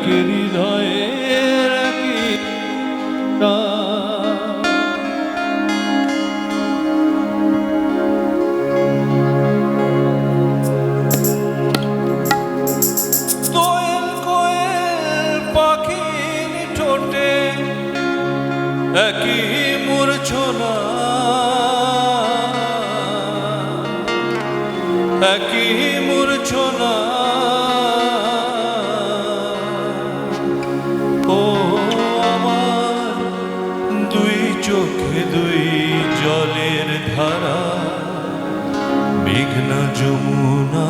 একই হৃদয়ের একই দোয়েল কোয়েল পাখির ঠোঁটে একই মূর্ছনা একই মূর্ছনা ও আমার দুই চোখে দুই জলের ধারা মেঘনা যমুনা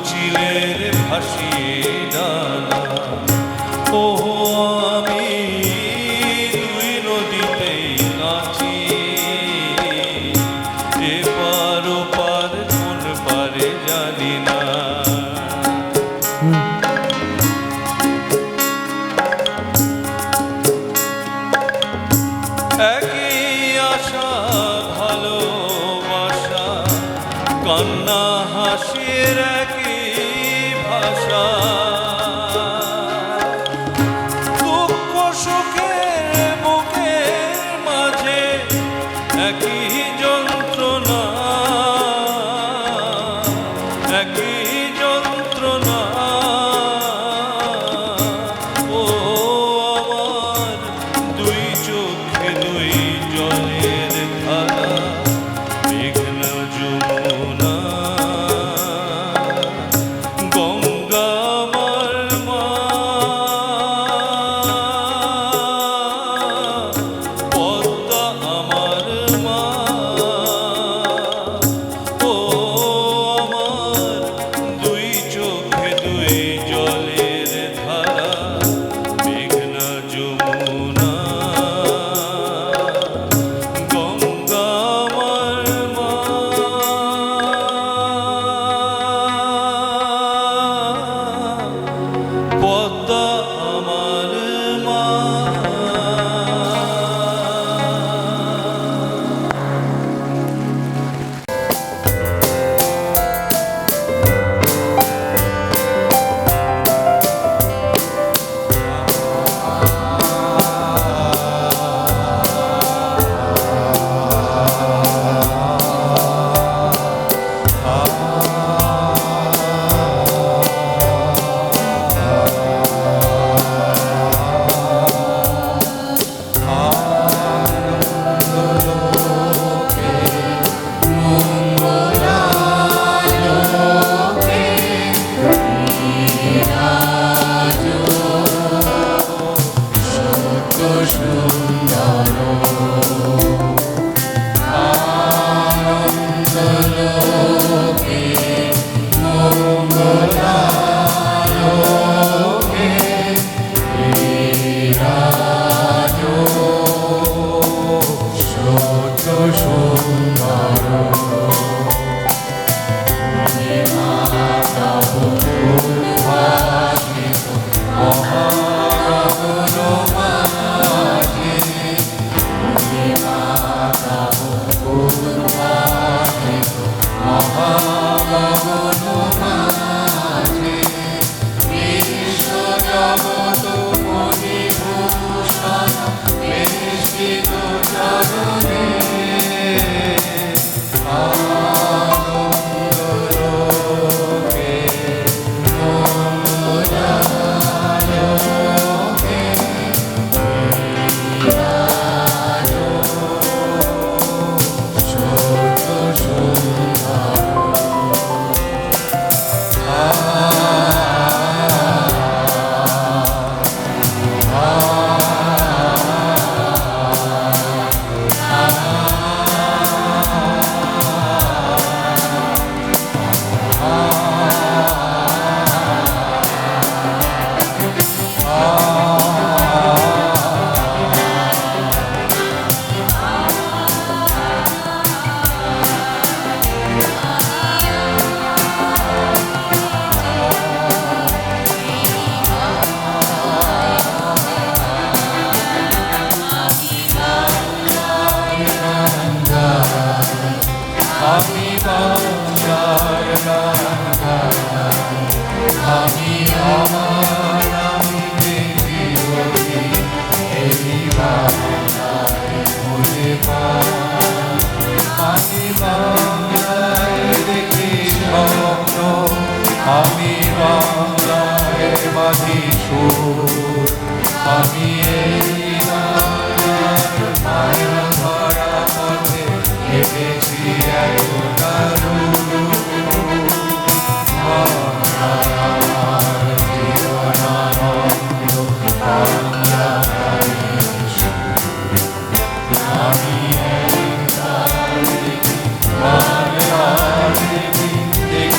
চিলের ভাসিয়ে ডানা ও আমি দুই নদীতেই নাচি এপার ওপার কোন পারে জানি না একই আশা ভালোবাসা কান্না হাসির একই ভাষা আমি বাংলায় বাঁধি সুর, আমি এই বাংলার মায়া ভরা পথে হেঁটেছি এতটা দূর। বাংলা আমার জীবনানন্দ, বাংলা আমি এই বাংলার দেখি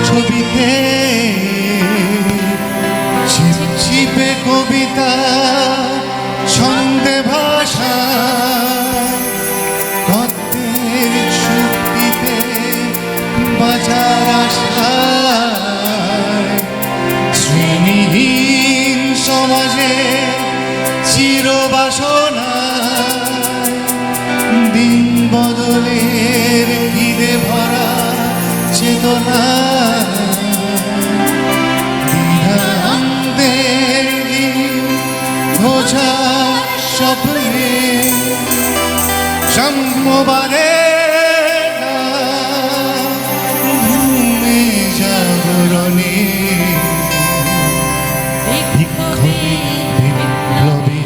ছবিতে ছিপছিপে কবিতা ছন্দে ভাষা তত্ত্বের শক্তিতে বাজার আশায় শ্রেণীহীন সমাজে চিরবাসনায় দিন বদলের ভিড়ে ভরা চেতনা বোঝা স্বপ্নে সাম্যবাদে ঘুমে জাগরণে বিক্ষোভে বিপ্লবে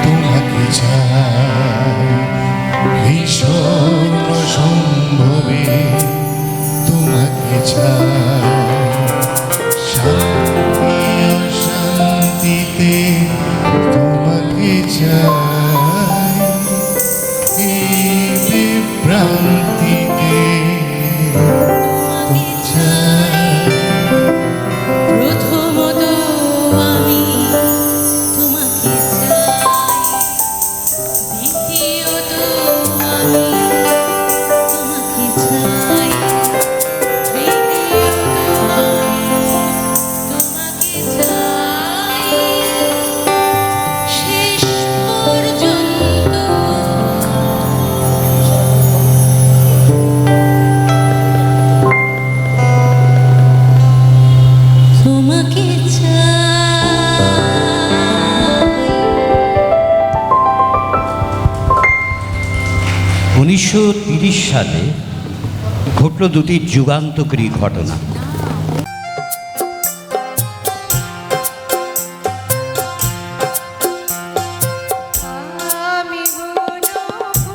তোমাকে চাই ভীষণ সম্ভবে তোমাকে চাই শান্তি অশান্তিতে তোমাকে চাই এই বিভ্রান্তিতে তোমাকে চাই প্রথমত আমি তোমাকে চাই, দ্বিতীয়ত আমি তোমাকে চাই, তৃতীয়ত আমি তোমাকে চাই, শেষ পর্যন্ত তোমাকে চাই। 1930 সালে ঘটল দুটি যুগান্তকারী ঘটনা। আমি গুণপুত্র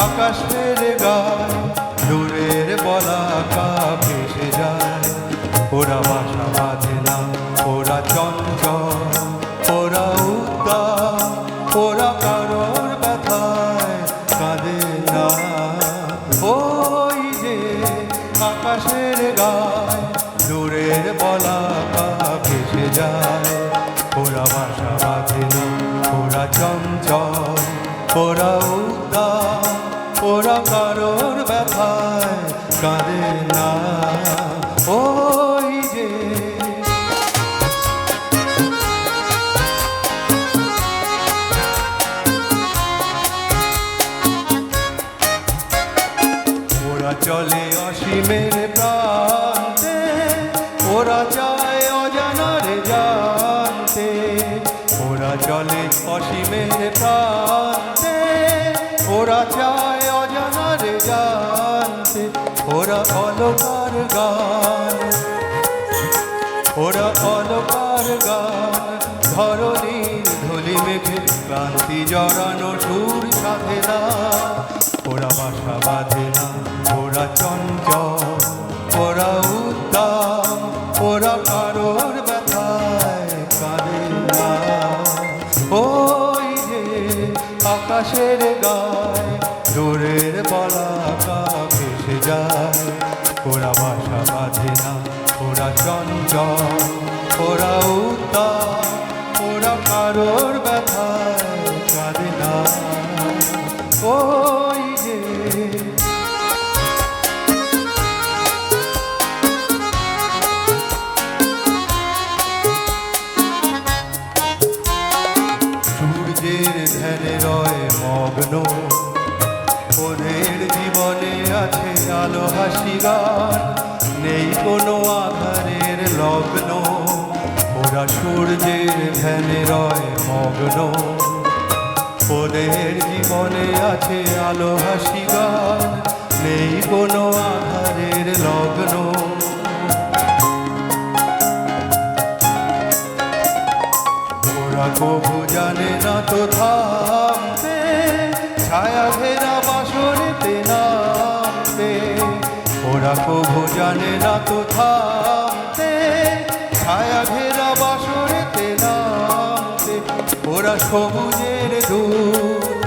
আকাশের গায় দূরের বলাকা ভেসে যায়। ওরা বাসা বাঁধে না, ওরা চঞ্চল, ওরা উদ্দাম, ওরা কারোর ব্যথায় কাঁদে না। ওই যে আকাশের গায় দূরের বলাকা ভেসে যায়। ওরা বাসা বাঁধে না, ওরা চঞ্চল, ওরা উদ্দাম, ওরা কারোর ব্যথায় কাঁদে না। ওই যে ওরা চলে অসীমের প্রান্তে, ওরা চায় অজানার জানতে। ওরা চলে অসীমের প্রান্তে, ওরা চায় অজানার জানতে। ওরা অলকার গান, ওরা অলকার গান, ধরণীর ধুলি মেঘে ক্লান্তি জড়ানো সুর সাধে না। ওরা বাসা বাঁধে না, ওরা চঞ্চল, ওরা উদ্দাম, ওরা কারোর ব্যথায় কাঁদে না। ওই যে আকাশের গায় দূরের বলাকা ভেসে যায়। ওরা বাসা বাঁধে না, ওরা চঞ্চল, ওরা উদ্দাম, ওরা কারোর ব্যথায় কাঁদে না। ওই যে সূর্যের ধ্যানে রয় মগ্ন, ওদের জীবনে আছে আলো হাসি গান, নেই কোনো আধারের লগ্ন। ওরা সূর্যের ধ্যানে রয় মগ্ন, ওদের জীবনে আছে আলো হাসি গান, নেই কোনো আধারের লগ্ন। ওরা কবু জানে না তো থামতে, ছায়া ঘেরা বাসরেতে নামতে। ওরা কবু জানে না তো থামতে, ছায়া ঘেরা বাসরেতে নামতে। ওরা সবুজের দূত,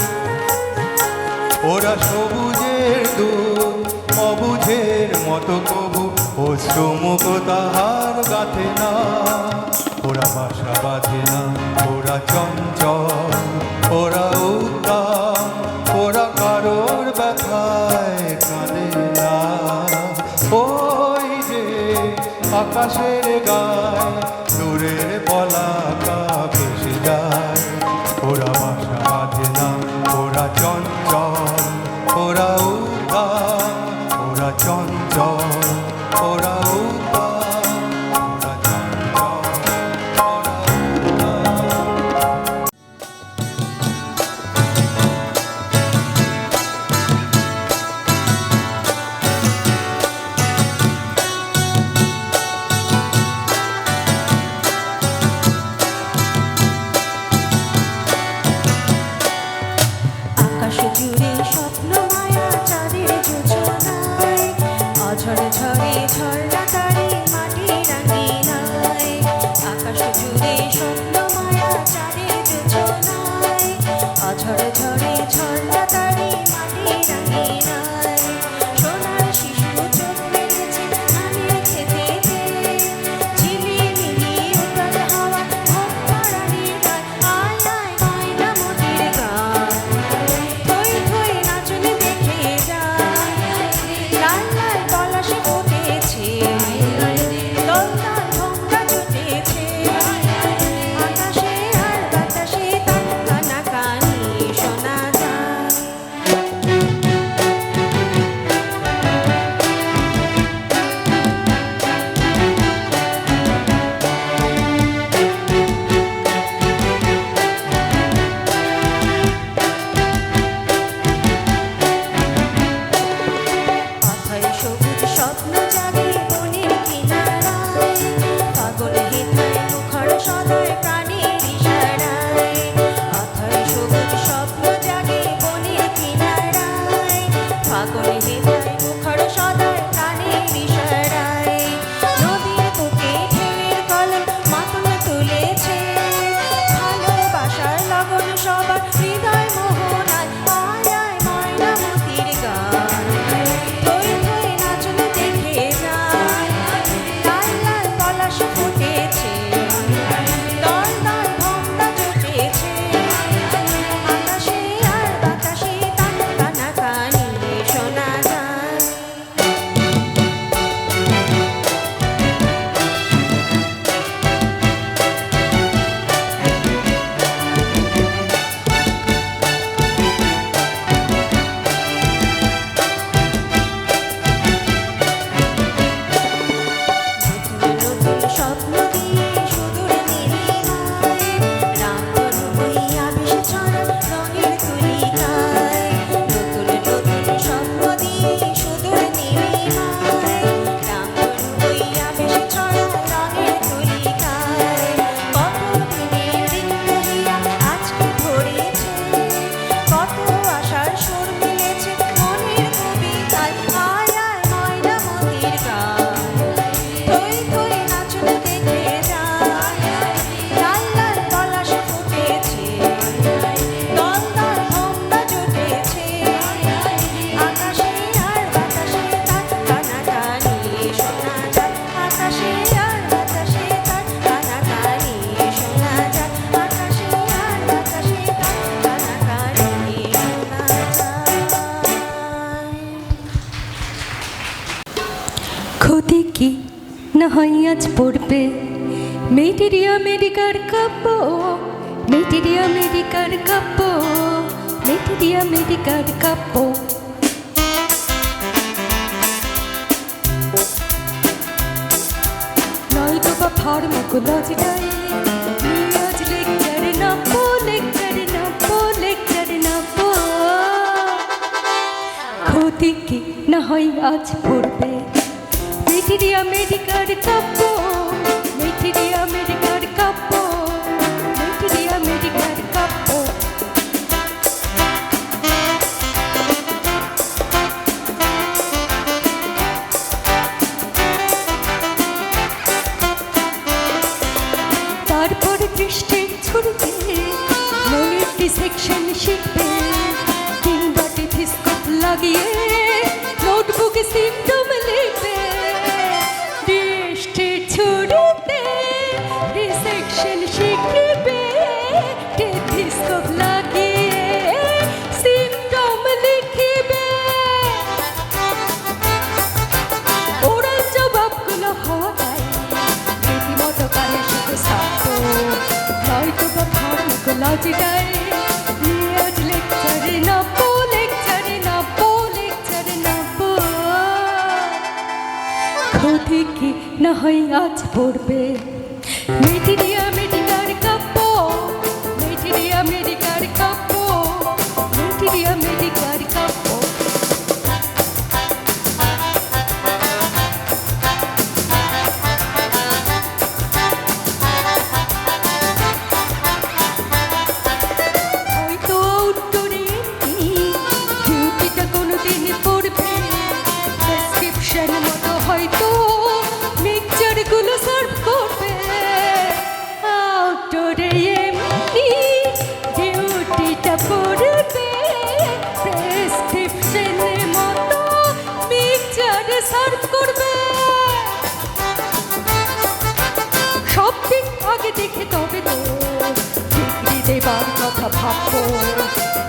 ওরা সবুজের দূত, অবুঝের মতো কবু অশ্রুমুখ তাহার গাথে না। ওরা বাসা বাঁধে না, ওরা চঞ্চল, ওরা উদ্দাম, ওরা কারোর ব্যথায় কাঁদে না। ওই যে আকাশের গায় দূরের বলাকা ভেসে যায়। ওরা বাসা বাঁধে না, ওরা চঞ্চল, ওরা উদ্দাম, ওরা চঞ্চল, ওরা উদ্দাম, ওরা চঞ্চল, ওরা উদ্দাম। আকাশ জুড়ে স্বপ্ন মায়া চাঁদের যোজনায়, অঝড় ঝড়ে ঝর্ণা তারে মাটি রাঙিনায়। আকাশ জুড়ে স্বপ্ন মায়া চাঁদের যোজনায়, অঝড় ঝড়ে ঝর্ণা তারে মাটি রাঙিনায়। সোনার শিশু চোখ মেলেছে ধানের খেতেতে, ঝিলিমিলি উত্তর হাওয়া ঘুম পাড়ানির গায়। আয় আয় ময়না মোদের গান, থই থই নাচনি দেখে যায়। লাল লাল পলাশ ফুটেছে, দোলনার ভোমরা জুটেছে। আকাশে আর বাতাসে তান কানাকানি, সোনা গগন সবার হৃদয় মোহনায় আয় আয় ময়নামতির গান থই থই নাচন দেখে যায় লাল লাল পলাশ ফুটেছে দল দল ভক্তা জুটেছে আকাশে আর বাতাসে তান কানাকানি শোনা যায় নতুন স্বপ্ন দিয়ে সুদূর নীলিমায় রামধনু বইয়া ভেসে ছড়া রঙের তুলিকায় নতুন স্বপ্ন দিয়ে সুদূর নীলিমায় রামধনু বইয়া ভেসে ছড়া রঙের তুলিকায় কত দিনের দিন রহিয়া আজকে ধরেছে কত আশার সুর মিলেছে মনের কবিতায় আয় আয় ময়নামতির গান থই থই নাচন দেখে যায় লাল লাল পলাশ ফুটেছে দল দল ভক্তা জুটেছে আকাশে আর বাতাসে তার কানাকানি শোনা যায় আকাশে আর বাতাসে তার কানাকানি শোনা যায় আকাশে আর বাতাসে তার কানাকানি শোনা যায় ক্ষতি কি না হয় আজ পড়বে মেটেরি আমেরিকার কাব্য মেটেরি আমেরিকার কাব্য মেটেরি আমেরিকার কাব্য নয়তো বা ফার্মাকোলজিটাই আজ লেকচারে নাপো লেকচারে নাপো লেকচারে নাপো ক্ষতি কি না হয় আজ পড়বে মেটেরি আমেরিকার কাব্য মেটেরি আমেরিকার কাব্য মেটেরি আমেরিকার কাব্য তারপর দৃষ্টির ছুড়বে মনের ডিসেকশন শিখবে কিংবা টেথিস্কোপ লাগিয়ে নোটবুকে সিমটম লিখবে দৃষ্টির ছুড়তে ডিসেকশন শিখবে টেথিস্কোপ লাগিয়ে সিমটম লিখবে ওরাল জবাবগুলো হয় রীতিমতো কানে শুধু সাপ্পো নয়তো বা ফার্মাকোলজিটাই আজ লেকচারে নাপো লেকচারে নাপো লেকচারে নাপো ক্ষতি কি না হয় আজ পড়বে মেটেরি আমেরিকার কাব্য মেটেরি আমেরিকার কাব্য মেটেরি আমেরিকার কাব্য হয়তো আউটডোরে ডিউটিটা কোনোদিন পড়বে প্রেসক্রিপশন মতো হয়তো মিক্সচারগুলো সার্ভ করবে আউটডোরে এমনি ডিউটিটা পড়বে প্রেসক্রিপশনের মতো মিক্সচার সার্ভ করবে সব দিক আগে দেখে তবে তো ডিগ্রি দেবার কথা ভাববো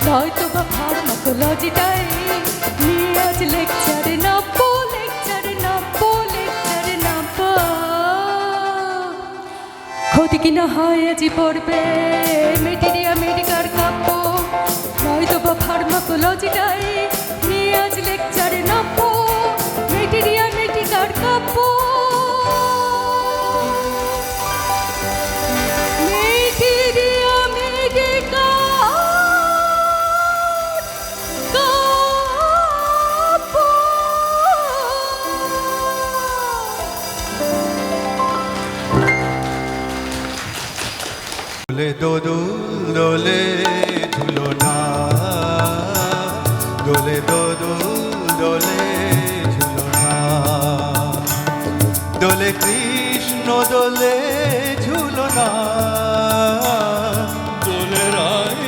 নয়তো বা ফার্মাকোলজিটাই নিয়ে আজ লেকচারে নাপো লেকচারে নাপো লেকচারে নাপো ক্ষতি কি না হয় আজই পড়বে মেটেরি আমেরিকার কাব্য নয়তো বা ফার্মাকোলজিটাই নিয়ে আজ লেকচারে নাপো মেটেরি আমেরিকার কাব্য মেটেরি আমেরিকার কাব্য দোলে দোদুল দোলে ঝুলনা দোলে দোদুল দোলে ঝুলনা দোলে কৃষ্ণ দোলে ঝুলনা দোলে রায়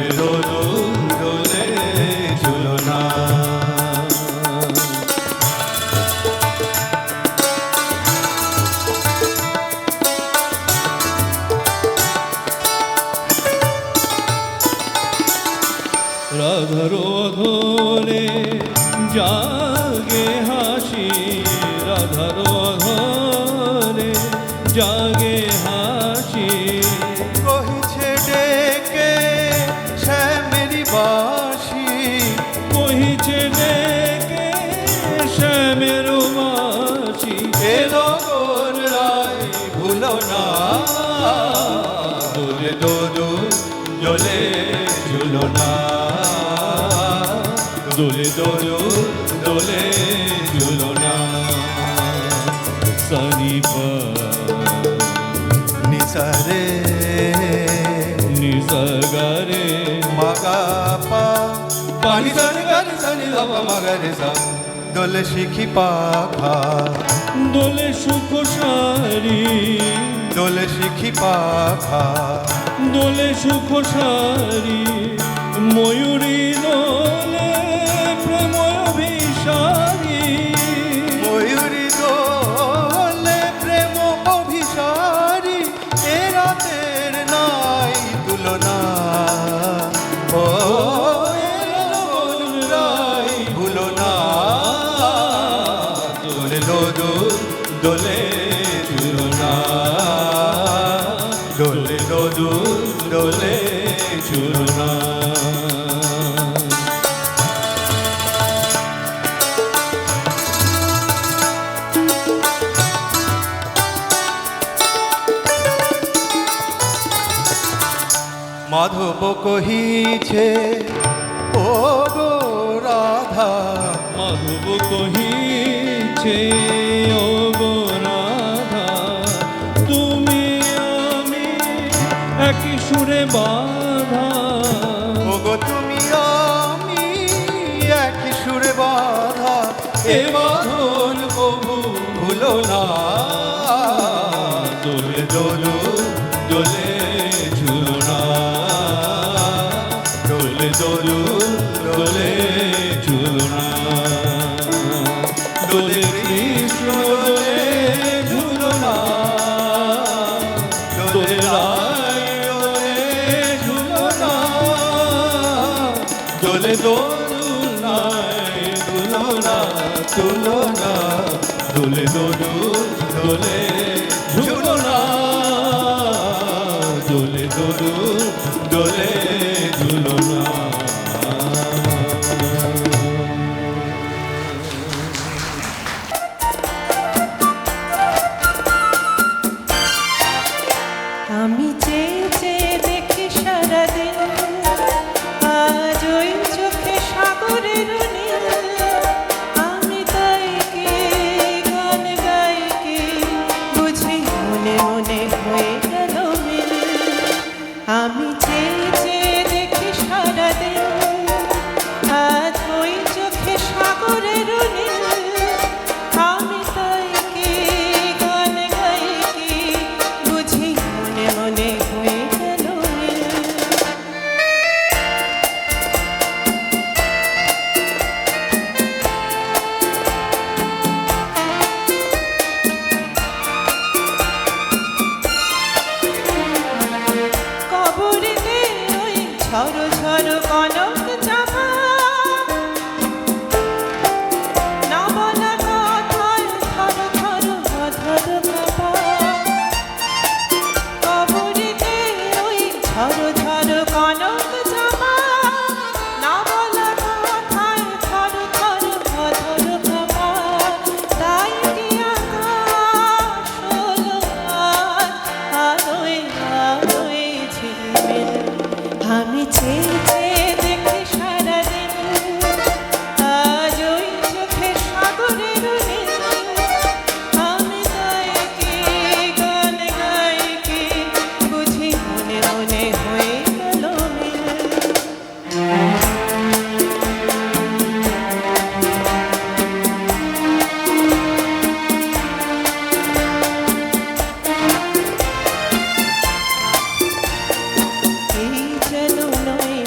দোলে দোদু দোলে ঝুলনা। রাধার অধরে জাগে হাসি, রাধার অধরে জাগে হাসি, কহিছে ডেকে শ্যামেরি বাসি, কহিছে ডেকে শ্যামের বাসি, এলো গোর রায় ভুলো না। দোলে দোদু দোলে ঝুলনা, দোলে দোলো দোলে ঝুলনা। সানিপা নিসারে নিসগারে মাগা পা পানি সানি গানি সানি ধাপা মাগারে সা। দোলে শিখি পাখা, দোলে সুখ সারি, দোলে শিখি পাখা, দোলে সুখ সারি, ময়ূরী দোলে প্রেম অভিসারী, ময়ূরী দোলে প্রেম অভিসারী, এ রাতের নাই তুলনা। ও রাই ভুলো না। দোলে দোদু দোলে ঝুলনা, দোলে দোদু দোলে ঝুলনা। মাধব কহিছে ও গো রাধা, মাধব কহিছে ও গো রাধা, তুমি আমি একই সুরে বাধা, ও গো তুমি আমি একই সুরে বাধা, এ বাঁধন কবু ভুলো না। দোলে দোলু দোলে ঝুলনা, দোলে দোলু দোলে ঝুলনা। দোলে কৃষ্ণ দোলে ঝুলনা, দোলে রায় দোলে ঝুলনা, দোলে দোলনায় দুলনা তুলনা। দোলে দোলু দোলে ঝুলনা, দোলে দোলু দোলে ঝুলনা। আমি চেয়ে চেয়ে দেখি সারাদিন, আজ ওই চোখে সাগরের নীল। আমি তাই কি গান গাই কি বুঝি মনে মনে হয়ে গেল মিল। আমি চেয়ে চেয়ে দেখি সারাদিন, আজ ওই চোখে সাগরের নীল। আমি তাই কি গান গাই কি বুঝি মনে মনে হয়ে গেল মিল। কবরেতে ওই ঝড় ঝড় কনক চাপা, না বলা কথায় থর থর অধর কাঁপা। কবরেতে ওই ঝড় ঝড় কনক চাপা, না বলা কথায় থর থর অধর কাঁপা। তাই কি আকাশ হলো আজ আলোয় আলোয় ঝিলমিল। আমি চেয়ে চেয়ে দেখি সারাদিন, আজ ওই চোখে সাগরের নীল। আমি তাই কি গান গাই কি বুঝি মনে মনে হয়ে গেল মিল। এই যেন নয়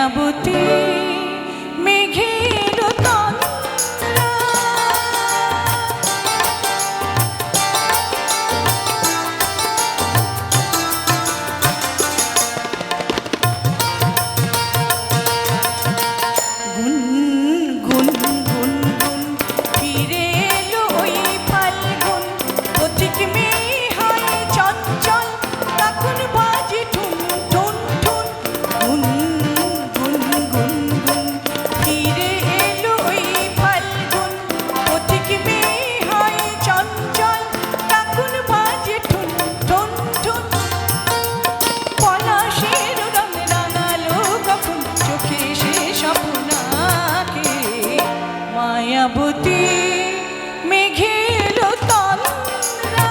মায়াবতী মেঘের তন্দ্রা গুন গুন গুন গুন ফিরে এলো ওই ফাল্গুন পথিক মেয়ে হয় চঞ্চল তখন বাজে ঠুন ঠুন ঠুন গুন গুন গুন গুন ফিরে এলো ওই ফাল্গুন পথিক মেয়ে হয় চঞ্চল তখন বাজে ঠুন ঠুন ঠুন পলাশের রং রাঙালো কখন চোখে সে স্বপ্নাকে মায়াবতী মেঘের তন্দ্রা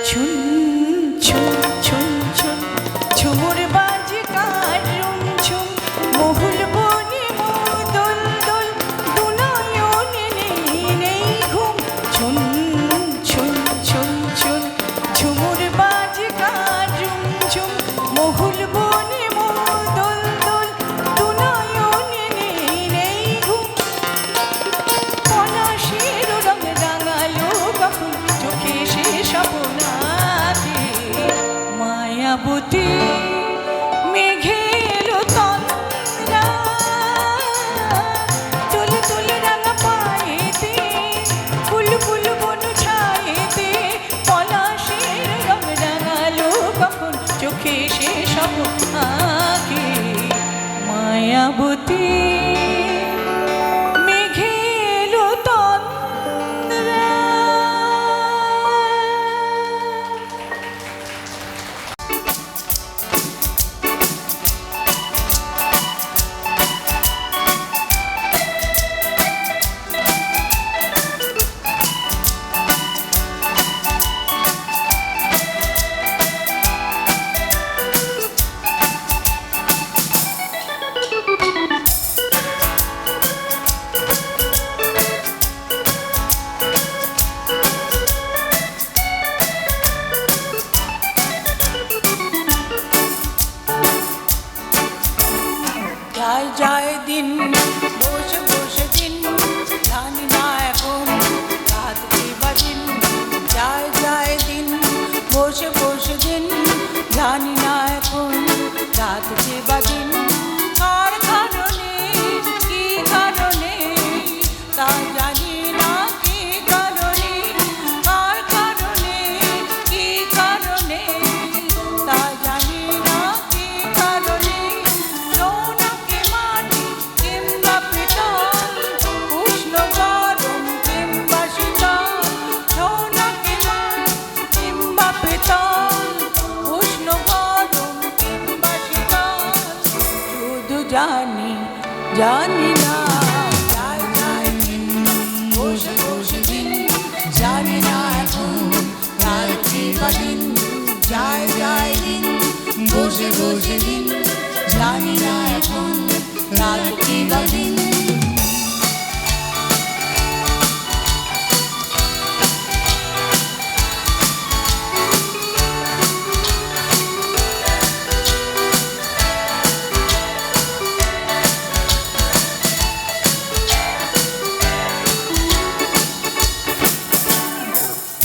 ছুন ছুন ছুন ছুন ঝুমুর বাজে কার রুম ঝুম মহুল বনে দোল দোল দুনয়নে নেই নেই ঘুম ছুন ছুন ছুন ছুন ঝুমুর বাজে কার রুম ঝুম মহুল বনে দোল দোল দুনয়নে নেই নেই ঘুম পলাশের রং রাঙালো কখন চোখে সে স্বপ্নাকে মায়াবতী মেঘের তন্দ্রা তুল তুল রাঙা পায়েতে ফুল ফুল বন ছায়েতে পলাশের রং রাঙালো কখন চোখে সে স্বপ্নাকে মায়াবতী মেঘের তন্দ্রা যায় যায় দিন বসে বসে দিন জানি না এখন রাত কি বা দিন যায় যায় দিন বসে বসে দিন জানি না এখন রাত কি বা দিন কার কারণে কি কারণে তা জানি না কি কারণে কার কারণে কি কারণে তা জানি না কি কারণে রৌনকে মাটি কিংবা পিতল উষ্ণ গরম কিংবা শীতল রৌনকে মাটি কিংবা পিতল উষ্ণ গরম কিংবা শীতল শুধু জানি জানি না যায় যায় দিন বসে বসে দিন জানি না এখন রাত কি বা দিন যায় যায় দিন বসে বসে দিন জানি না এখন রাত কি বা দিন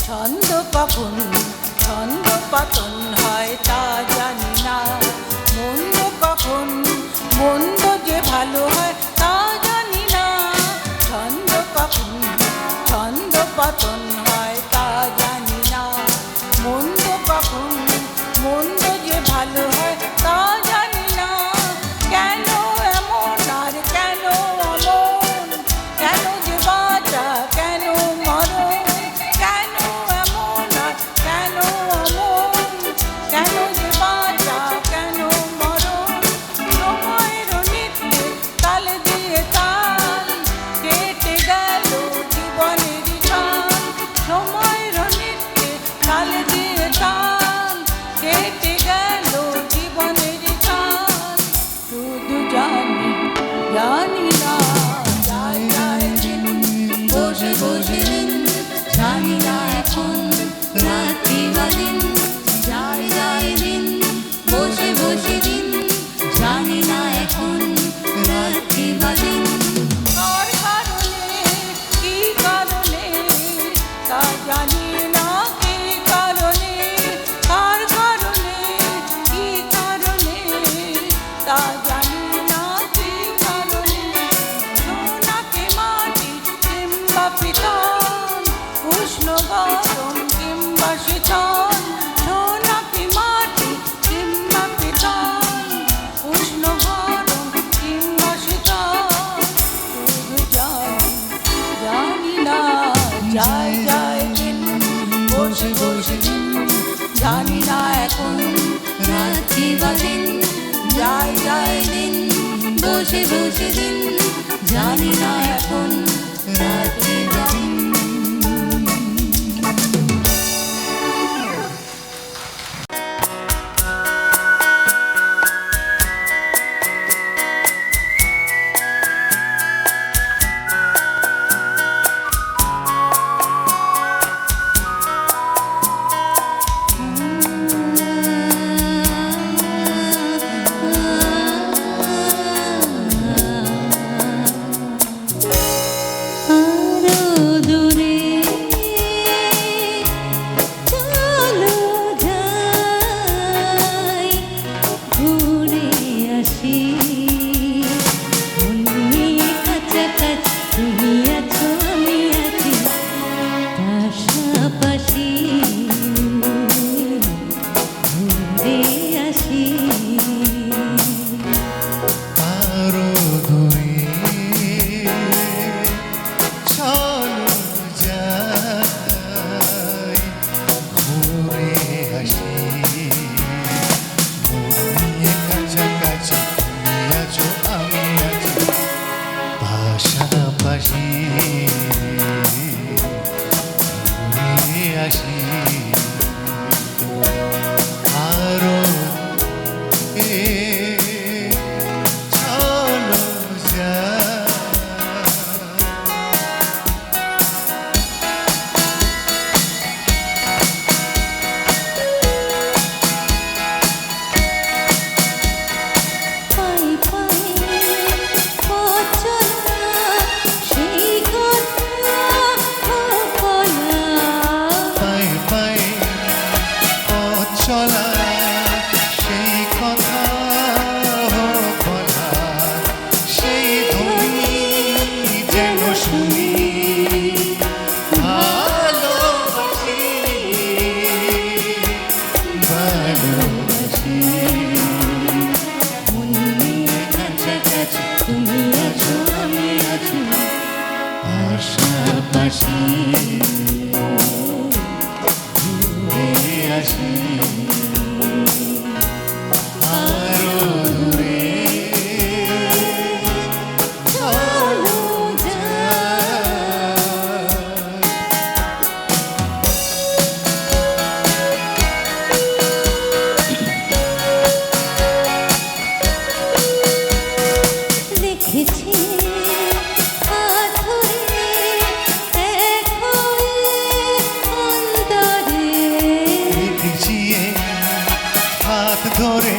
ছন্দ কখন ছন্দ পতন হয় তা জানি না মন্দ কখন মন্দ যে ভালো হয় তা জানি না ছন্দ কখন ছন্দ পতন হয় তা জানি না মন্দ কখন মন্দ যে ভালো হয় তা জানি না কেন এমন আর কেন অমন কেন যে বাঁচা কেন মরণ কেন এমন আর কেন অমন কেন যে বাঁচা কেন মরণ সময়ের নিত্যে তাল দিয়ে তাল কেটে গেল জীবনের ছাল সময়ের নিত্যে তাল দিয়ে তাল কেটে গেল জীবনের ছাল শুধু জানি জানি না যায় যায় বসে বসে দিন জানি না এখন রাত্রি দিন। আরো দূরে চলো যাই, ঘুরে আসি, মন নিয়ে কাছাকাছি তুমি আছো আমি আছি পাশাপাশি, ঘুরে আসি। আরো দূরে চলো যাই, ঘুরে আসি, মন নিয়ে কাছাকাছি তুমি আছো আমি আছি পাশাপাশি, ঘুরে আসি। আরো চলো যাই। পাই পাই পথ চলা সেই কথা বলা, পাই পাই পথ চলা সেই কথা বলা, সেই ধ্বনি যেন শুনি ভালোবাসি, ভালোবাসি। মন নিয়ে কাছাকাছি তুমি আছো আমি আছি পাশাপাশি, ঘুরে আসি। আরো দূরে চলো যাই। দেখেছি আধরে এক হয়ে অন্তরে, পিছিয়ে হাত ধরে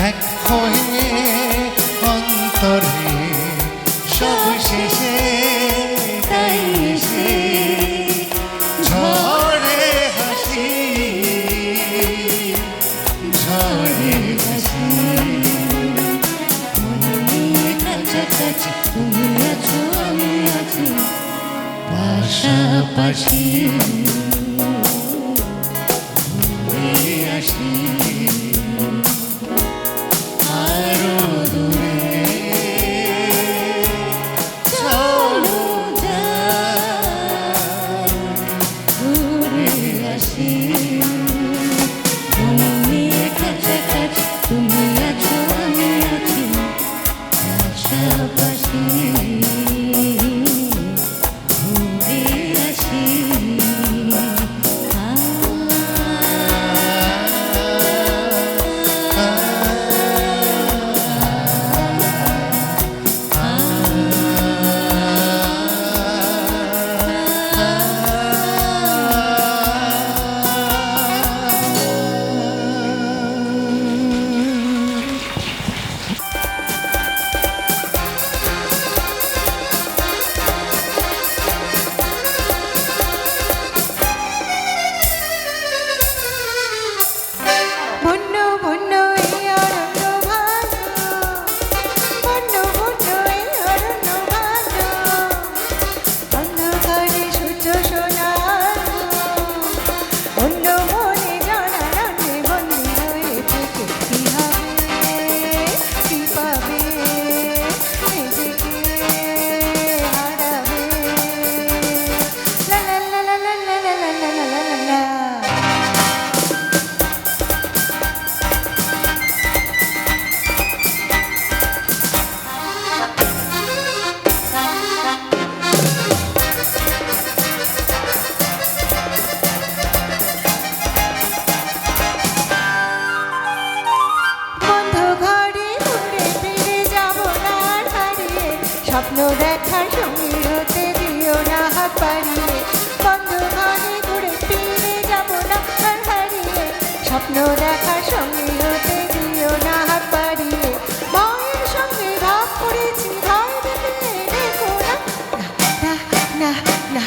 এক হয়ে অন্তরে, সব শেষে তাই এসে ঝড়ে হাসি, ঝড়ে হাসি। মন নিয়ে কাছাকাছি তুমি আছো আমি আছি পাশাপাশি, ঘুরে আসি। আরো দূরে চলো যাই, ঘুরে আসি। মন নিয়ে কাছাকাছি তুমি আছো আমি আছি পাশাপাশি, ঘুরে আসি। স্বপ্ন দেখার সঙ্গী হতে দিও না হাত বাড়িয়ে, বন্ধ ঘরে ঘুরে ফিরে যাব না আর হারিয়ে। স্বপ্ন দেখার সঙ্গী হতে দিও না হাত বাড়িয়ে, মায়ের সঙ্গে ভাগ করেছি ভয় দেখে দেখো না। না না না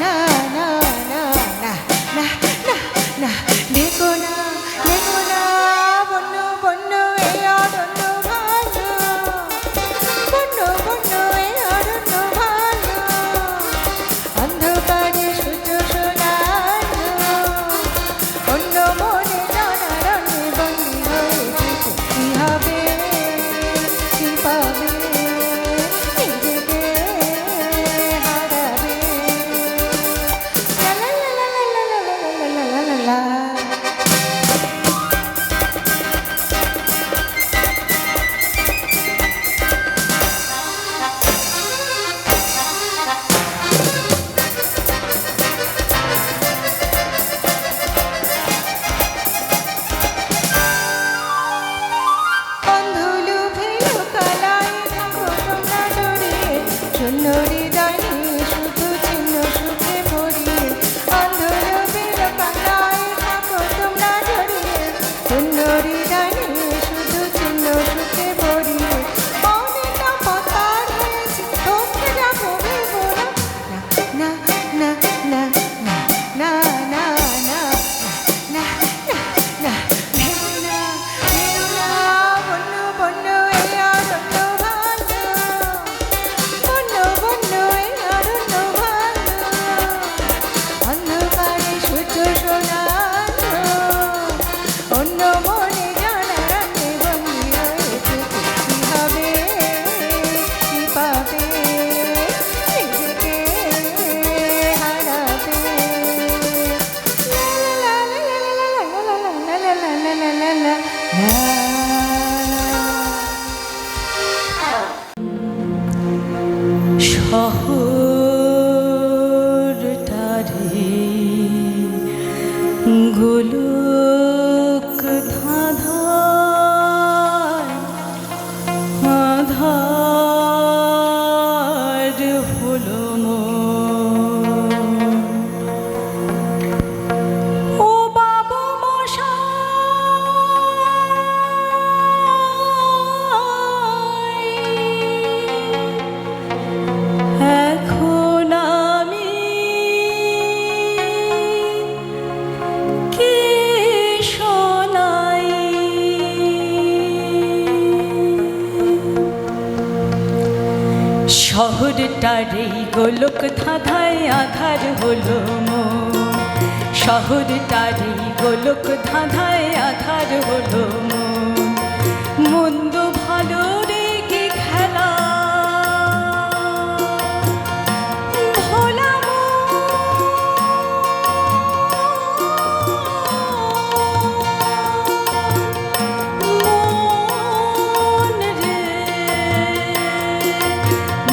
না না না না না না দেখো না দেখো না, বন্য বন্য এ অরণ্য ভালো, বন্য বন্য এ অরণ্য ভালো, অন্ধকারে সূর্য সোনালো, অন্য মনে জনারণ্যে বন্দী হয়েছে। কি হবে কি পাবে নিজেকে হারাবে। লা লা লা লা লা লা লা লা লা লা। অন্ধলু ভেলো কালায় থাকো তোমরা ডরিয়ে, শূন্য হৃদয় নিয়ে শুধু চিহ্ন সুখে ভরিয়ে। অন্ধলু ভেলো কালায় থাকো তোমরা ডরিয়ে, শূন্য হৃদয় নিয়ে শুধু চিহ্ন সুখে ভরিয়ে। অনেকটা পথ পার হয়েছি ধরতে যাবো ভেবো না। না না না না না না না না না ভেবো না ভেবো না, বন্য বন্য এ অরণ্য ভালো, বন্য বন্য এ অরণ্য ভালো, অন্ধকারে সূর্য সোনালো, অন্য মনে জনারণ্যে বন্দী হয়েছে। কি হবে কি পাবে নিজেকে হারাবে। লা লা লা লা লা লা লা লা লা লা লা লা লা। শহরটারে গোলক ধাঁধায় আধার হলো মন। ও বাবু মশাই, এখন আমি কি শোনাই? শহরটারে গোলক ধাঁধায় আধার হলো মন, শহরটারে গোলক ধাঁধায় আধার হলো মন। মন্দ ভালো রেগে খেলা ভোলা মন রে,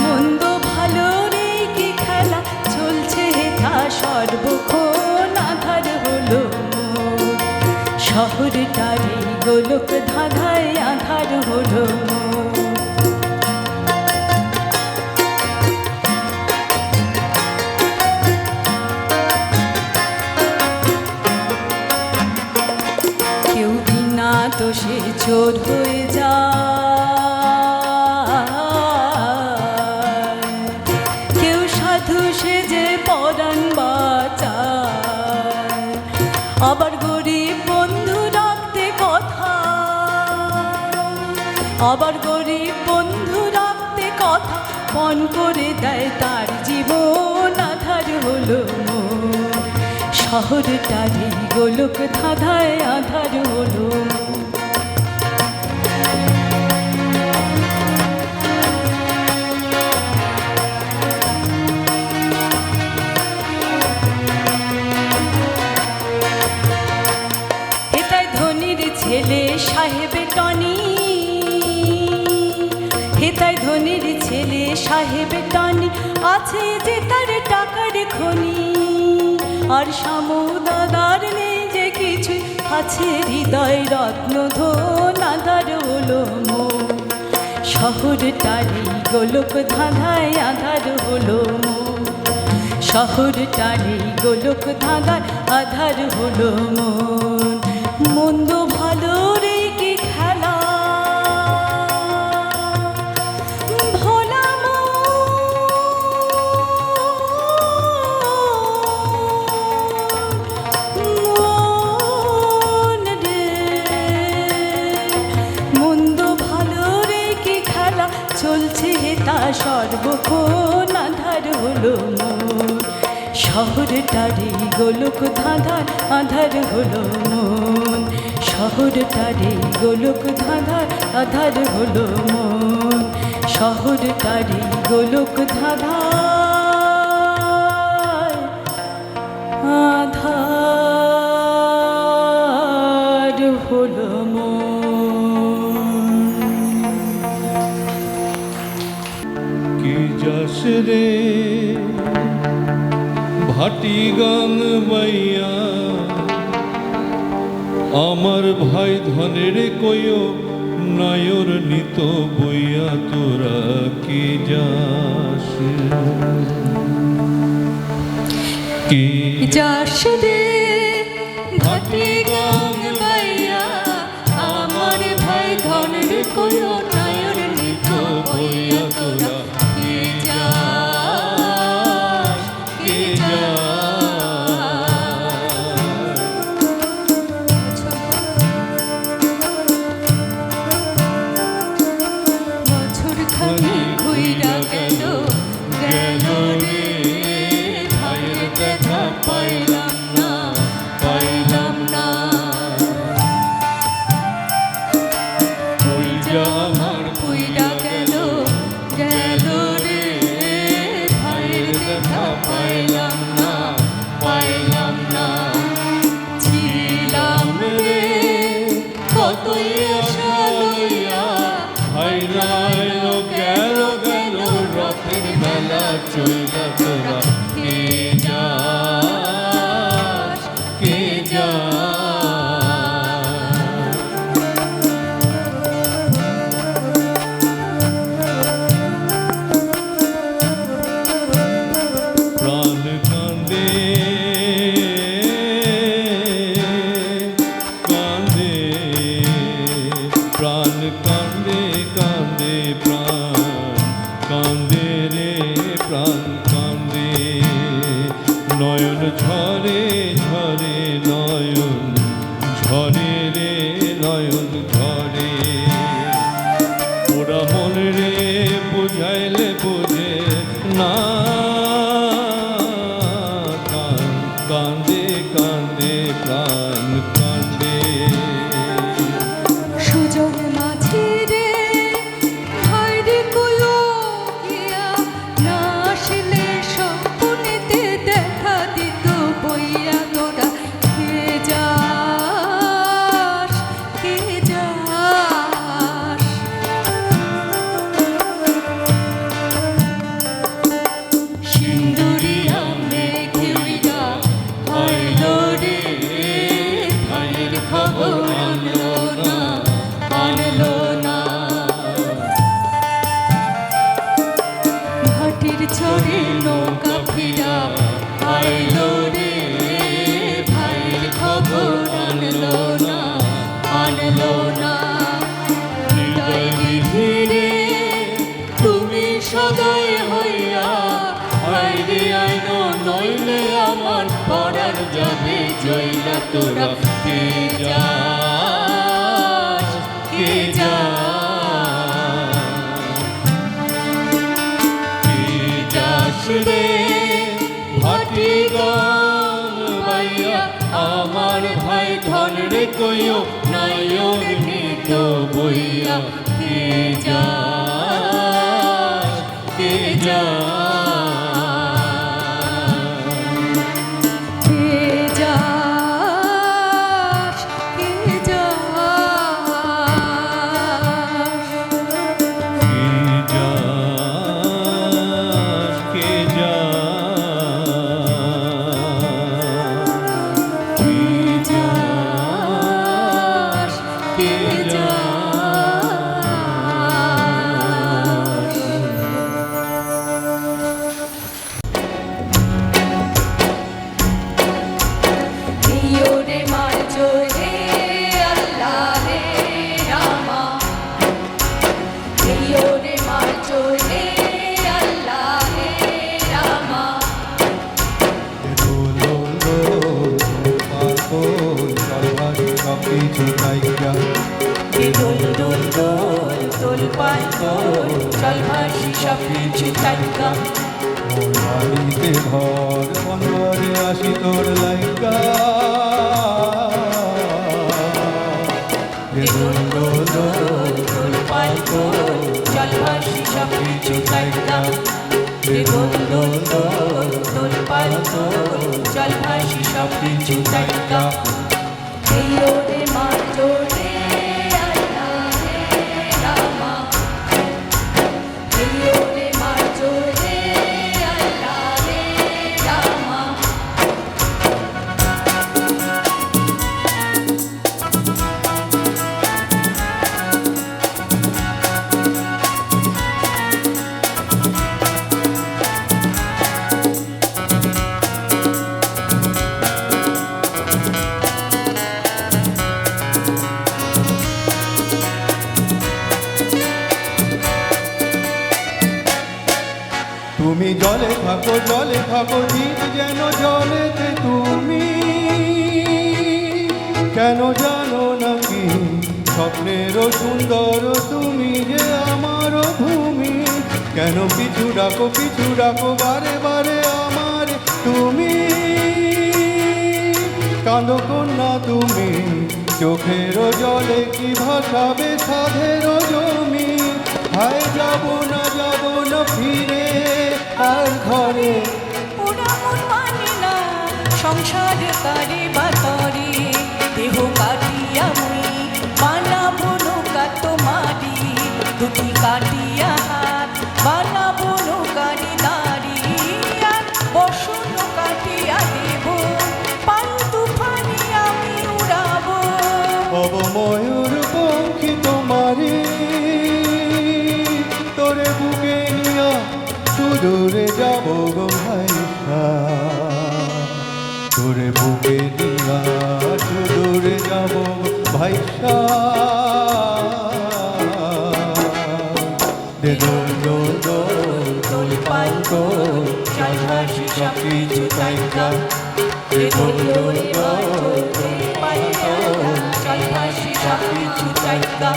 মন্দ ভালো রেগে খেলা চলছে তা সর্বক্ষণ আধার হলো মন। শহরটারে গোলক ধাঁধায় আধার হলো মন। কেউ বিনা দোষে চোর হয়ে যায়, কেউ সাধু সেজে পরাণ বাঁচায়, আবার গরিব বন্ধু রাখতে কথা, আবার গরিব বন্ধু রাখতে কথা পণ করে দেয় তার জীবন আধার হলো মন। শহরটারে গোলক ধাঁধায় আধার হলো মন। হেতায় ধনির ছেলে সাহেবে টনি, হেতায় ধনির ছেলে সাহেবে টনি, আছে যে তার টাকার খনি। আর শামু দাদার নেই যে কিছু, আছে হৃদয় রত্ন ধন আধার হলো মন। শহরটারি গোলক ধাঁধায় আধার হলো মন শহরটারি গোলক ধাঁধায় আধার হলো মন মন্দ ভালো রে কি খেলা ভোলা মন রে মন্দ ভালো রে কি খেলা চলছে তা সর্বক্ষণ আধার হলো মন শহরটারি গোলক ধাঁধার আধার হলো মন শহরটারি গোলক ধাঁধার আধার হলো মন শহরটারি গোলক ধাঁধার আধার হলো মন কি যাস রে ভাটি গান বাইয়া আমার ভাই ধনের কইও নায়র নিত বইয়া তোরা কি যাস কি যাস রে ভাটি গান বাইয়া আমার ভাই ধনের কোনো নায়র নিত বইয়া তোরা কে যাস কে বছর খানি ঘুইরা গেল গেল রে ভাইয়ের দেখা পাইলাম না পাইলাম না ওই যা আমার ঘুইরা গেল গেল রে ভাইয়ের দেখা পাইলাম না পাইলাম না ছিলাম রে কতই আশা লইয়া ভাই নাইলো গেল গেল রথের বেলা চইলা তোরা কে যাস কে যাস প্রাণ কান্দে কান্দে প্রাণ কান্দে কান্দে প্রাণ কান্দে রে প্রাণ কান্দে নয়ন ঝরে ঝরে নয়ন ঝরে রে নয়ন ঝরে ওরা মনে রে বুঝাইলে বোঝে না কান্দে কান্দে প্রাণ কান্দে সুযোগ মাঝে রে ভাইরে কইও গিয়া না আসলে স্বপ্নেতে দেখা দিত বইয়া তোরা কে যাস কে যাস সিন্দুরিয়া মেঘে উইরা হইল রে ভাইয়ের খবর আনলো না আনলো না ভাটির চরে নৌকা ফিরা আইল রে ভাইয়ের খবর আনলো না আনলো না হৃদয় বিধিরে তুমি সদয় হইয়া আইরে আইন নইলে আমার পড়ার যাবে জইলা তোরা কে যাস কে যাস রে ভাটি গান বাইয়া আমার ভাই ধন রে কইও নায়র নিত বইয়া কে যাস কে যাস কে যাস কে যাস কে যাস কে যাস কে যাস কে যাস সব কিছু তাইকা মোর বাড়িতে ঘর বন্দরে আসি তোর লাইকা দোল দোল দোল দোল পালকো জল ভাসি সব কিছু তাইকা দোল দোল দোল দোল পালকো জল ভাসি সব কিছু তাইকা এই ওরে মার জোরে আল্লাহ রে রামা এই ওরে মার জোরে আল্লাহ রে রামা তুমি জলে থাকো জীব যেন জলেতে তুমি কেন জানো নাকি স্বপ্নেরও সুন্দর তুমি যে আমার ভূমি কেন পিছু ডাকো বারে বারে আমার তুমি কাঁদো কন্যা তুমি চোখের জলে কি ভাসাবে সাধের জমি হায় যাব না ফিরে আর ঘরে ওরা মন মানে না সংসার কারে বাতরে দেহ কাটিয়া মুই বানাবো নৌকা তোমারি দুটি কাটিয়া হাত বানাবো নৌকারি দাঁড়ি আর বসন কাটিয়া দেব পাল তুফানি আমি উড়াবো হব ময়ূর পঙ্খী তোমারি তোরে বুকে নিয়া সুদূরে যাব গো ভাইসা তোরে বুকে নিয়া সুদূরে যাব ভাইসা দে দোল দোল দোল দোল পালকো জল ভাসি সব কিছু তাইকা দে দোল দোল দোল দোল পালকো জল ভাসি সব কিছু তাইকা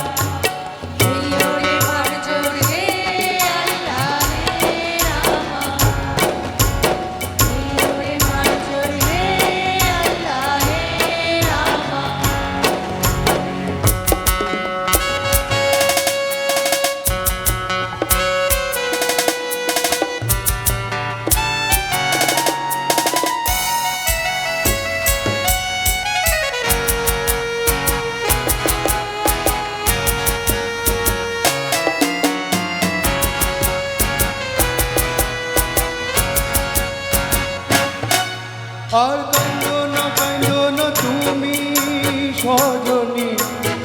এই ওরে মার জোরে আল্লাহ রে রামা এই ওরে মার জোরে আল্লাহ রে রামা আর কান্দো না তুমি সজনী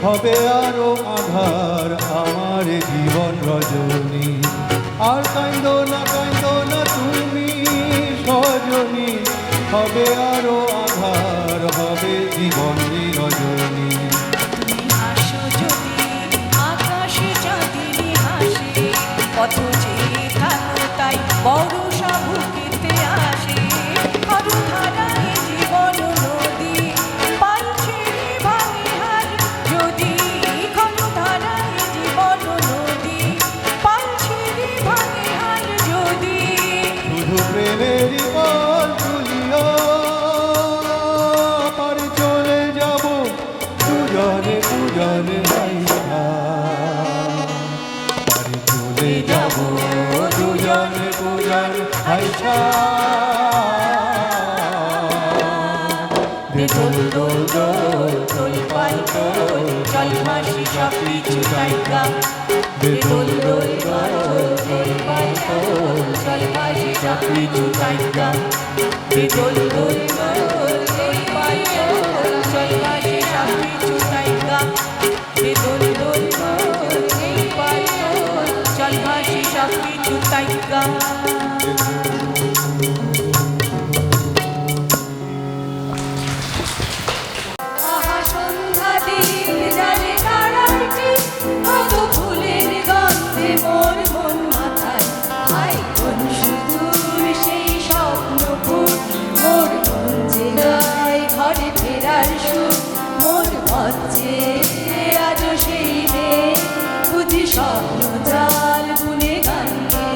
হবে আরো আধার আমার জীবন রজনী আর কান্দো না তুমি সজনী হবে আরো আধার হবে জীবন রজনী তুমি হাসো যদি আকাশে চাঁদিনী হাসে পথ চেয়ে থাকো তাই বর্ষা বুকেতে আসে হরু ধারায় জীবন নদী পাল ছেড়ে ভাঙে হার যদি হরু ধারায় জীবন নদী পাল ছেড়ে ভাঙে হার যদি শুধু প্রেমেরই বল তুলিয়া পারে চলে যাব দুজনে ভাইসা পারে চলে যাব দুজনে ভাইসা দে দোল দোল দোল দোল পালকো জল ভাসি সব কিছু তাইকা দে দোল দোল দোল দোল পালকো জল ভাসি সব কিছু তাইকা দে দোল দোল দোল দোল পালকো জল ভাসি সব কিছু তাইকা দে দোল দোল দোল দোল পালকো জল ভাসি সব কিছু তাইকা আহা সন্ধ্যা দিন জানে তারাটি কত ফুলের গন্ধে মোর মন মাথায় হাই কোন সুদূর সেই স্বপ্নপুর মোর মন যে গায় ঘরে ফেরার সুর মোর হচ্ছে আজও সেই মেয়ে বুঝি স্বপ্ন জাল বুনে গান গেয়ে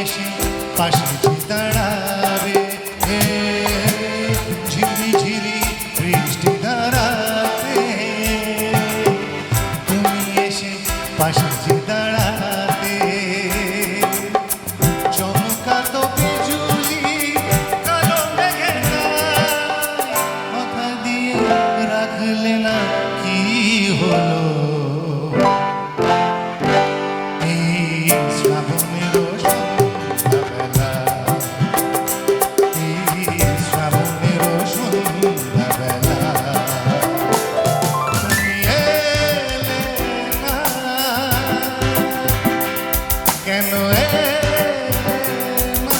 এসে পাশে যে দাঁড়াবে, ঝিরি ঝিরি বৃষ্টি ধারাতে তুমি এসে পাশে যে দাঁড়াতে, চমকাতো বিজুলি কালো মেঘের গায়ে, কথা দিয়ে রাখলে না কি হলো। এই শ্রাবণেরও সন্ধ্যাবেলা, এই শ্রাবণেরও সন্ধ্যাবেলা, তুমি এলে না, কেন এলে না?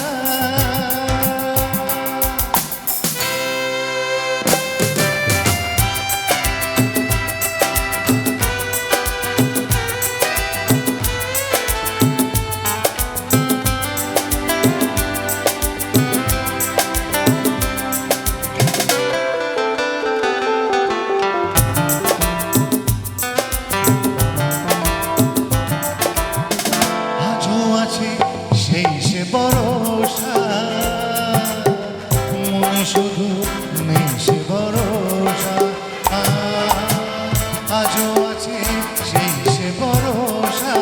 আজও আছে সেই সে ভরসা, মনে শুধু নেই সে ভরসা। আজও আছে সেই সে ভরসা,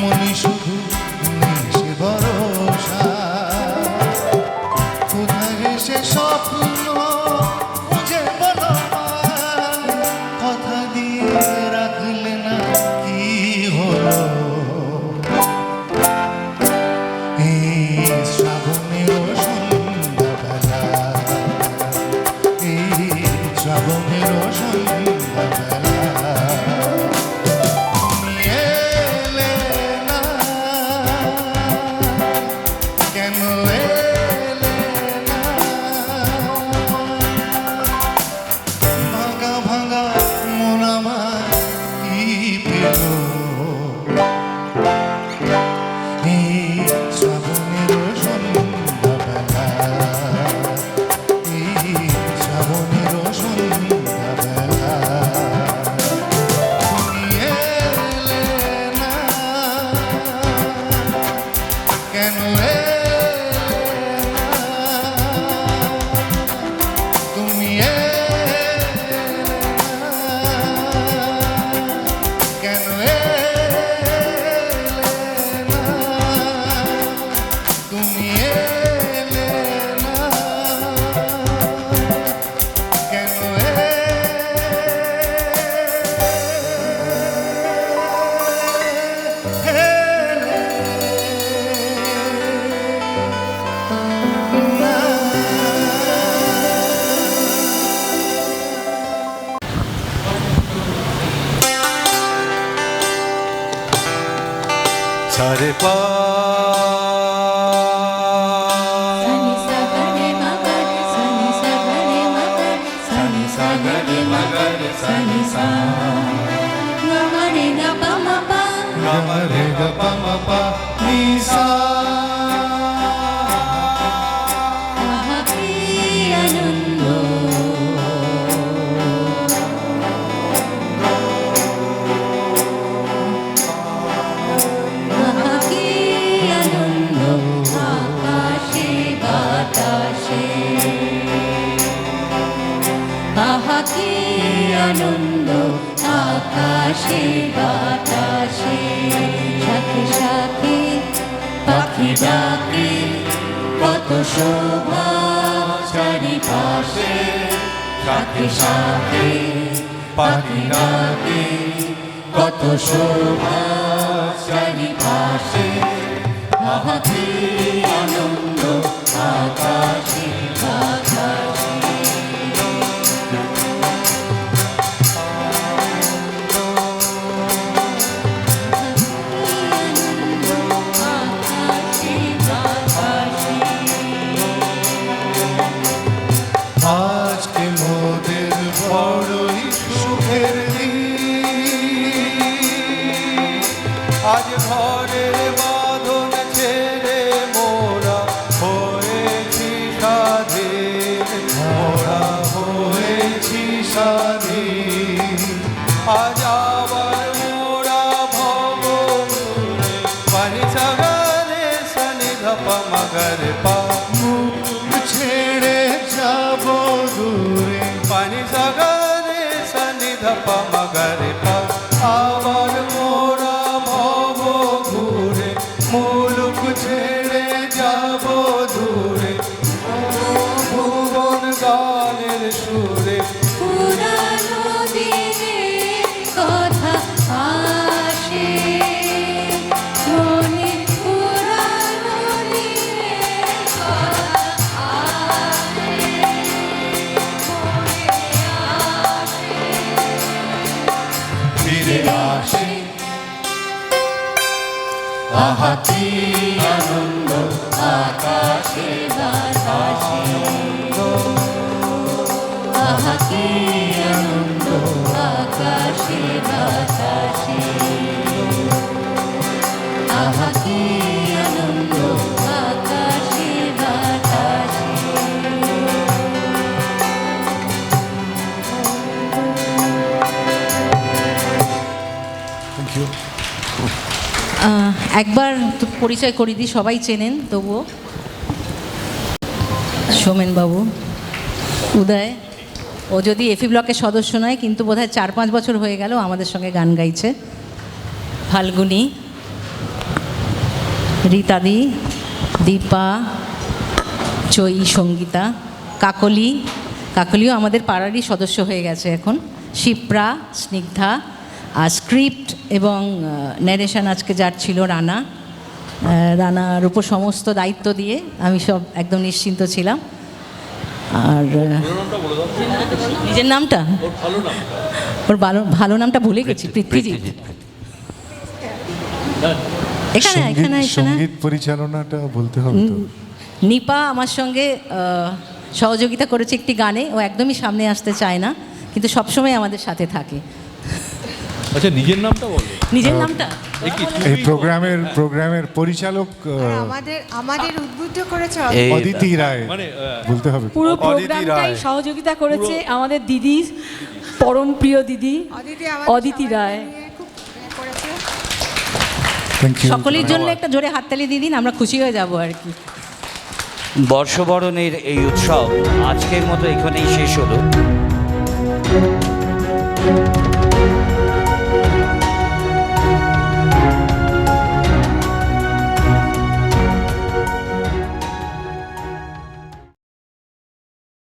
মনে শুধু নেই সে ভরসা। কোথায় সে স্বপ্ন খুঁজে বলো আমায়, কথা দিয়ে রাখলে না কি হলো। এই শ্রাবণেরও সন্ধ্যাবেলা, এই শ্রাবণেরও সন্ধ্যাবেলা, তুমি এলে না, কেন এলে না? ভাঙা ভাঙা মন আমার কি পেল। এই শ্রাবণেরও সন্ধ্যাবেলা, এই শ্রাবণেরও সন্ধ্যাবেলা, তুমি এলে না, কেন এলে না? তুমি এলে না, কেন এলে না? তুমি এলে না, কেন সারে পা সনি সাগরে মগরে সনি সাগরে মগরে সনি সাগরে মগরে সনি সা মগরে গা পা মা পা রে গ প ম প নি সা। আহা কি আনন্দ, আহা কি আনন্দ, আকাশে বাতাসে, আহা কি আনন্দ, আকাশে বাতাসে, সাথে সাথে পাখি ডাকে, কত শোভা চারিপাশে, সাথে সাথে পাখি ডাকে, কত শোভা চারিপাশে, আহা কি আনন্দ, আকাশে বাতাসে। আজকে মোদের বড়ই সুখের দিন, আজ ঘরের বাঁধন ছেড়ে মগরে পা মুখ ছেড়ে যাব দূরে পানি সাগরে সনি ধপ মগরে পা আবার মোরা ভব ঘুরে মুলুক ছেড়ে যাব দূরে ভুবন গানের সুরে পুরানো দিনের কথা আসে মনে, পুরানো দিনের কথা আসে মনে আসে। ফিরে আসে আহা কি আনন্দ আকাশে বাতাসে আহা কি আনন্দ আকাশে বাতাসে আহা কি আনন্দ আকাশে বাতাসে। একবার তো পরিচয় করিয়ে দিই, সবাই চেনেন তবুও। সোমেনবাবু, উদয়, ও যদি এফি ব্লকের সদস্য নয় কিন্তু বোধহয় 4-5 বছর হয়ে গেল আমাদের সঙ্গে গান গাইছে। ফাল্গুনি, রীতাদি, দীপা, চৈ, সঙ্গীতা, কাকলি, কাকলিও আমাদের পাড়ারই সদস্য হয়ে গেছে এখন, শিপ্রা, স্নিগ্ধা, আর স্ক্রিপ্ট এবং ন্যারেশন আজকে যার ছিল রানা। রানার উপর সমস্ত দায়িত্ব দিয়ে আমি সব একদম নিশ্চিন্ত ছিলাম। আর নিজের নামটা, ওর ভালো নামটা ভুলে গেছি, পৃথ্বীজিৎ। এখানে এখানে এখানে সঙ্গীত পরিচালনাটা বলতে হবে তো। নিপা আমার সঙ্গে সহযোগিতা করেছে একটি গানে, ও একদমই সামনে আসতে চায় না কিন্তু সবসময় আমাদের সাথে থাকে। আচ্ছা নিজের নামটা বলো। নিজের নামটা এই প্রোগ্রামের পরিচালক আমাদের উদ্বুদ্ধ করেছে অদিতি রায় মানে বলতে হবে। পুরো অদিতি প্রোগ্রামটাই রায়। সহযোগিতা করেছে আমাদের দিদি, পরম প্রিয় দিদি অদিতি রায়। খুব করেছে। Thank you. সকলের জন্য একটা জোরে হাততালি দিয়ে দিন, আমরা খুশি হয়ে যাব আর কি। বর্ষবরণের এই উৎসব আজকের মতো এখানেই শেষ হলো।